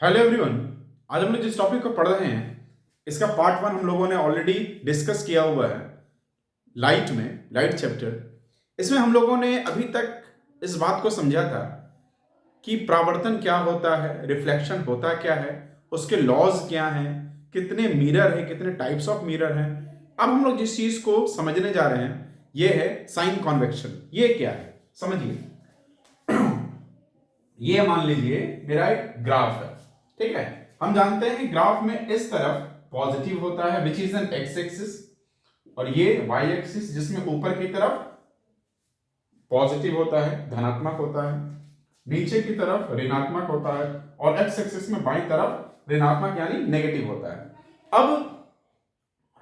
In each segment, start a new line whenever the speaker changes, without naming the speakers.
Hello everyone. आज हम लोग जिस टॉपिक को पढ़ रहे हैं इसका पार्ट 1 हम लोगों ने ऑलरेडी डिस्कस किया हुआ है लाइट चैप्टर। इसमें हम लोगों ने अभी तक इस बात को समझा था कि परावर्तन क्या होता है, रिफ्लेक्शन होता क्या है, उसके लॉज क्या हैं, कितने मिरर हैं, कितने टाइप्स ऑफ मिरर हैं। अब हम लोग जिस चीज को समझने जा रहे हैं ये है साइन कॉन्वेक्शन। ये क्या है समझिए। ये मान लीजिए मेरा एक ग्राफ है, ठीक है। हम जानते हैं कि ग्राफ में इस तरफ पॉजिटिव होता है which is an x axis, और ये वाई एक्सिस जिसमें ऊपर की तरफ पॉजिटिव होता है, धनात्मक होता है, नीचे की तरफ ऋणात्मक होता है, और एक्स एक्सिस में बाईं तरफ ऋणात्मक यानी नेगेटिव होता है। अब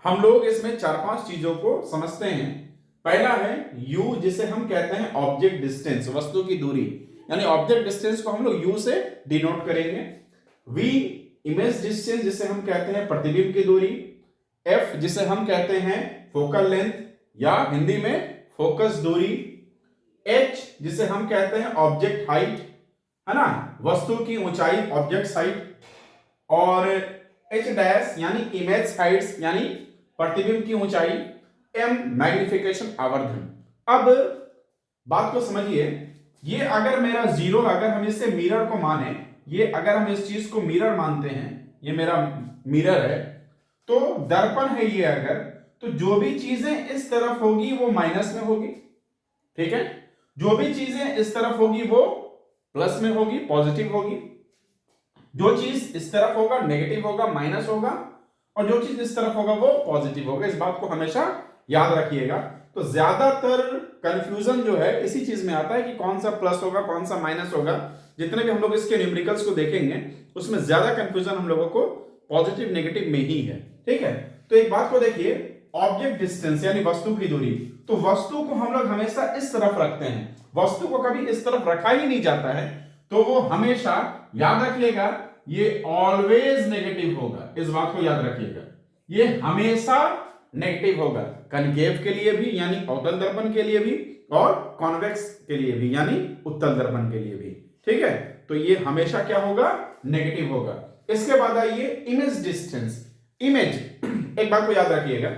हम लोग इसमें 4-5 चीजों को समझते हैं। पहला है u, जिसे हम कहते हैं ऑब्जेक्ट डिस्टेंस, वस्तु की दूरी, यानी ऑब्जेक्ट डिस्टेंस को हम लोग u से डिनोट करेंगे। v, इमेज डिस्टेंस, जिसे हम कहते हैं प्रतिबिंब की दूरी। f, जिसे हम कहते हैं फोकल लेंथ या हिंदी में फोकस दूरी। h, जिसे हम कहते हैं ऑब्जेक्ट हाइट, है ना, वस्तु की ऊंचाई, ऑब्जेक्ट हाइट। और h डैश यानी इमेज हाइट्स यानी प्रतिबिंब की ऊंचाई। m, मैग्निफिकेशन, आवर्धन। अब बात को समझिए, ये अगर मेरा जीरो, अगर हम इसे मिरर को माने, ये अगर हम इस चीज को मिरर मानते हैं, ये मेरा मिरर है, तो दर्पण है ये अगर, तो जो भी चीजें इस तरफ होगी वो माइनस में होगी, ठीक है। जो भी चीजें इस तरफ होगी वो प्लस में होगी, पॉजिटिव होगी। जो चीज इस तरफ होगा नेगेटिव होगा, माइनस होगा, और जो चीज इस तरफ होगा वो पॉजिटिव होगा। इस बात को हमेशा याद रखिएगा। तो ज्यादातर कंफ्यूजन जो है इसी चीज में आता है कि कौन सा प्लस होगा कौन सा माइनस होगा। जितने भी हम लोग इसके न्यूमेरिकल्स को देखेंगे उसमें ज्यादा कंफ्यूजन हम लोगों को पॉजिटिव नेगेटिव में ही है, ठीक है। तो एक बात को देखिए, ऑब्जेक्ट डिस्टेंस यानी वस्तु की दूरी, तो वस्तु को हम लोग हमेशा इस तरफ रखते हैं, वस्तु को कभी इस तरफ रखा ही नहीं जाता है, तो वो हमेशा, याद रखिएगा, ये ऑलवेज नेगेटिव होगा। इस बात को याद रखिएगा, ये हमेशा नेगेटिव होगा, कनकेव के लिए भी यानी अवतल दर्पण के लिए भी, और कॉन्वेक्स के लिए भी यानी उत्तल दर्पण के लिए भी, ठीक है। तो ये हमेशा क्या होगा, नेगेटिव होगा। इसके बाद आइए इमेज डिस्टेंस। इमेज, एक बात को याद रखिएगा,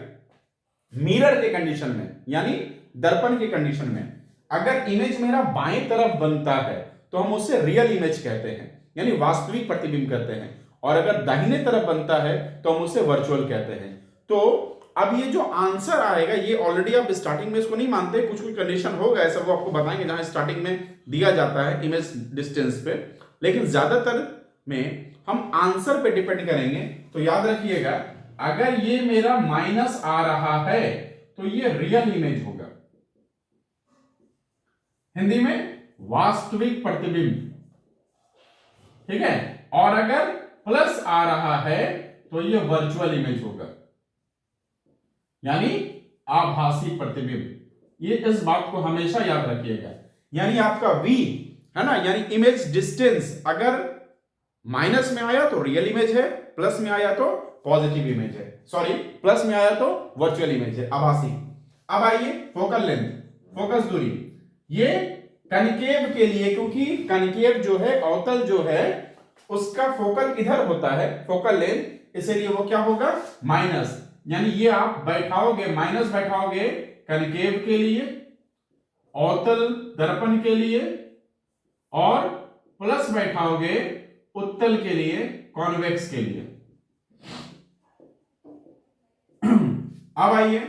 मिरर के कंडीशन में यानी दर्पण के कंडीशन में अगर इमेज मेरा बाएं तरफ बनता है तो हम उसे रियल इमेज कहते हैं यानी वास्तविक प्रतिबिंब कहते हैं, और अगर दाहिने तरफ बनता है तो हम उसे वर्चुअल कहते हैं। तो अब ये जो आंसर आएगा ये ऑलरेडी आप स्टार्टिंग में इसको नहीं मानते, कुछ कुछ कंडीशन होगा ऐसा, वो आपको बताएंगे जहां स्टार्टिंग में दिया जाता है इमेज डिस्टेंस पे, लेकिन ज्यादातर में हम आंसर पे डिपेंड करेंगे। तो याद रखिएगा, अगर ये मेरा माइनस आ रहा है तो ये रियल इमेज होगा, हिंदी में वास्तविक प्रतिबिंब, ठीक है। और अगर प्लस आ रहा है तो ये वर्चुअल इमेज होगा यानी आभासी प्रतिबिंब। ये इस बात को हमेशा याद रखिएगा। यानी आपका v है ना, यानी इमेज डिस्टेंस अगर माइनस में आया तो रियल इमेज है, प्लस में आया तो पॉजिटिव इमेज है, सॉरी प्लस में आया तो वर्चुअल इमेज है, आभासी। अब आइए फोकल लेंथ, फोकस दूरी। ये कनकेव के लिए, क्योंकि कनकेव जो है, अवतल जो है, उसका फोकल इधर होता है, फोकल लेंथ, इसलिए वो क्या होगा, माइनस। यानी ये आप बैठाओगे, माइनस बैठाओगे कनकेव के लिए, अवतल दर्पण के लिए, और प्लस बैठाओगे उत्तल के लिए, कॉन्वेक्स के लिए। अब आइए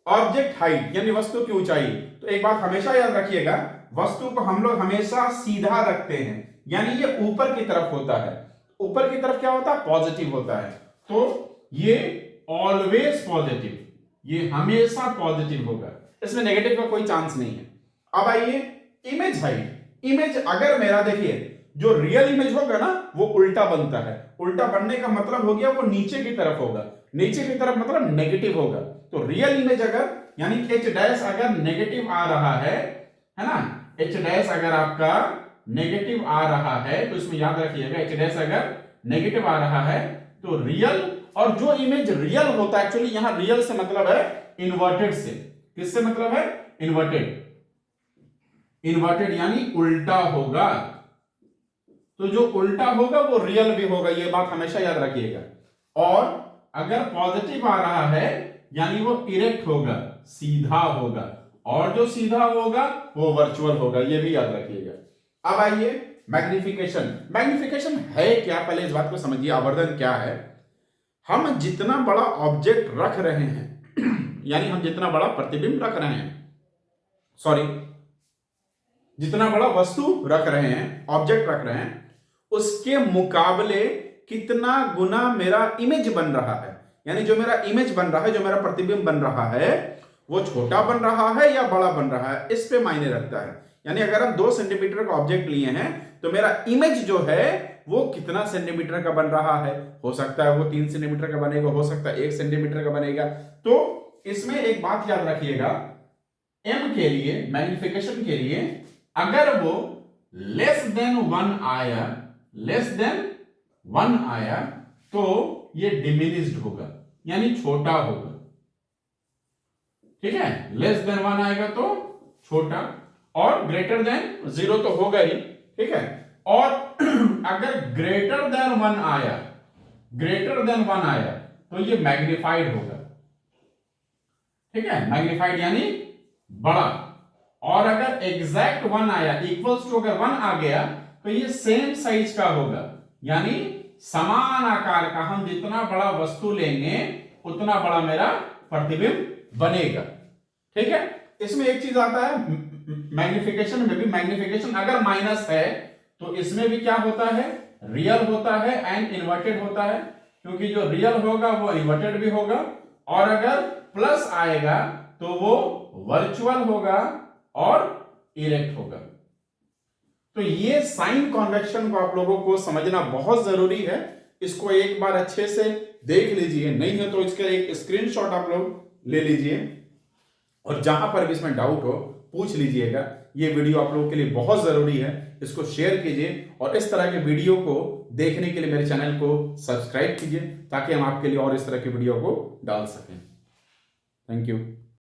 ऑब्जेक्ट हाइट यानी वस्तु की ऊंचाई। तो एक बात हमेशा याद रखिएगा, वस्तु को हम लोग हमेशा सीधा रखते हैं यानी ये ऊपर की तरफ होता है। ऊपर की तरफ क्या होता है, पॉजिटिव होता है, तो ये ऑलवेज पॉजिटिव, ये हमेशा पॉजिटिव होगा, इसमें नेगेटिव का कोई चांस नहीं है। अब आइए इमेज हाइट। इमेज अगर मेरा, देखिए, जो रियल इमेज होगा ना वो उल्टा बनता है। उल्टा बनने का मतलब हो गया वो नीचे की तरफ होगा, नीचे की तरफ मतलब नेगेटिव होगा। तो रियल इमेज अगर यानी h डैश अगर नेगेटिव आ रहा है ना, h डैश अगर आपका नेगेटिव आ रहा है तो इसमें याद रखिएगा, h डैश अगर नेगेटिव आ रहा है तो रियल, और जो इमेज रियल होता है, एक्चुअली यहां रियल से मतलब है इन्वर्टेड से। किससे मतलब है, इन्वर्टेड, इन्वर्टेड यानी उल्टा होगा। तो जो उल्टा होगा वो रियल भी होगा, ये बात हमेशा याद रखिएगा। और अगर पॉजिटिव आ रहा है यानी वो इरेक्ट होगा, सीधा होगा, और जो सीधा होगा वो वर्चुअल होगा, ये भी याद रखिएगा। अब आइए मैग्निफिकेशन। मैग्निफिकेशन है क्या, पहले इस बात को समझिए। आवर्धन क्या है? हम जितना बड़ा ऑब्जेक्ट रख रहे हैं यानी हम जितना बड़ा प्रतिबिंब रख रहे हैं, सॉरी, जितना बड़ा वस्तु रख रहे हैं, ऑब्जेक्ट रख रहे हैं, उसके मुकाबले कितना गुना मेरा इमेज बन रहा है। यानी जो मेरा इमेज बन रहा है, जो मेरा प्रतिबिंब बन रहा है, वो छोटा बन रहा है या बड़ा बन रहा है, इस पे मायने रखता है। यानी अगर हम 2 सेंटीमीटर का ऑब्जेक्ट लिए हैं तो मेरा इमेज जो है वो कितना सेंटीमीटर का बन रहा है। हो सकता है वो 3 सेंटीमीटर का बनेगा, हो सकता है 1 सेंटीमीटर का बनेगा। तो इसमें एक बात याद रखिएगा, एम के लिए, मैग्निफिकेशन के लिए, अगर वो लेस देन 1 आया, लेस देन 1 आया तो ये डिमिनिश्ड होगा, यानी छोटा होगा। ठीक है, लेस देन 1 आएगा तो छोटा, और ग्रेटर देन 0 तो होगा ही। ठीक है, और अगर ग्रेटर देन 1 आया, ग्रेटर देन 1 आया तो ये मैग्निफाइड होगा। ठीक है, मैग्निफाइड यानी बड़ा। और अगर एग्जैक्ट 1 आया, इक्वल्स टू अगर 1 आ गया तो ये सेम साइज का होगा, यानी समान आकार का। हम जितना बड़ा वस्तु लेंगे उतना बड़ा मेरा प्रतिबिंब बनेगा। ठीक है, इसमें एक चीज आता है मैग्निफिकेशन में भी। मैग्निफिकेशन अगर माइनस है तो इसमें भी क्या होता है, रियल होता है एंड इन्वर्टेड होता है, क्योंकि जो रियल होगा वो इन्वर्टेड भी होगा। और अगर प्लस आएगा तो वो वर्चुअल होगा और इरेक्ट होगा। तो ये साइन कॉन्वेक्शन को आप लोगों को समझना बहुत जरूरी है। इसको एक बार अच्छे से देख लीजिए, नहीं है तो इसका एक स्क्रीनशॉट आप लोग ले लीजिए, और जहां पर भी इसमें डाउट हो पूछ लीजिएगा। ये वीडियो आप लोगों के लिए बहुत जरूरी है, इसको शेयर कीजिए, और इस तरह के वीडियो को देखने के लिए मेरे चैनल को सब्सक्राइब कीजिए, ताकि हम आपके लिए और इस तरह के वीडियो को डाल सकें। Thank you.